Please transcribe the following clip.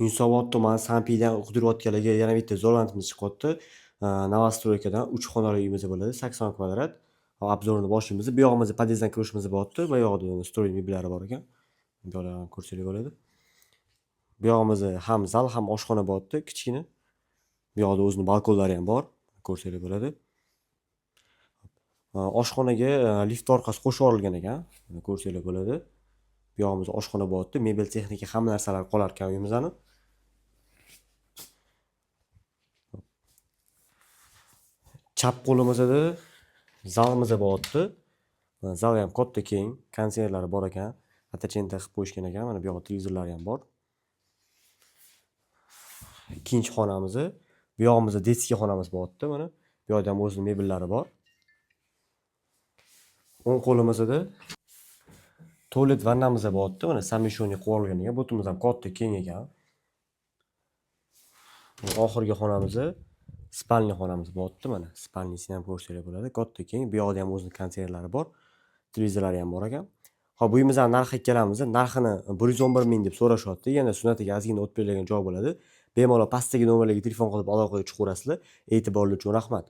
Yunusobod tumani Sanpiydan qidirayotganlarga yana bitta zo'rvantimiz chiqyapti. Novostroykadan 3 xonali uyimiz bo'ladi, 80 kvadrat. Obzorini boshlaymiz. Bu yog'imizda podyezddan kirishimiz bo'lyapti. Bu yoqda stroy meblari bor ekan. Bularni ko'rsangiz bo'ladi. Bu yog'imizda ham zal, ham oshxona bo'lyapti, kichkina. Bu yoqda o'zining balkonlari ham bor, ko'rsangiz bo'ladi. Oshxonaga lift orqasi qo'shib yuborilgan ekan, ko'rsangiz bo'ladi. Bu yog'imizda oshxona bo'lyapti, mebel, texnika hamma narsalar qolar ekan uyimizdan. Chap qo'limizda zalimiz bo'lyapti. Zal ham katta keng, konsertlari bor ekan. Atachenta qilib qo'yishgan ekan. Mana bu yoqda televizorlari ham bor. Ikkinchi xonamiz, bu yog'imizda detskiy xonamiz bo'lyapti. Mana bu yoqda ham o'zining mebellari bor. O'ng qo'limizda tualet vannamiz bo'lyapti. Mana samishoniy qilib olgan ekan. Butimiz ham katta keng ekan. Oxirgi xonamiz spalniy xonamiz bo'lyapti. Mana spalnisini ham ko'rsangiz bo'ladi. Katta keng. Bu yoqda ham o'zining konsertlari bor. Televizorlari ham bor ekan. Xo'p, bu uyimizning narxiga kelamiz. Narxini 111 ming deb so'rashyapti. Yana sunnatiga ozgina o'tib berilgan joy bo'ladi. Bemalol pastdagi nomerlarga telefon qilib aloqaga chiqaverasizlar. E'tiborli uchun rahmat.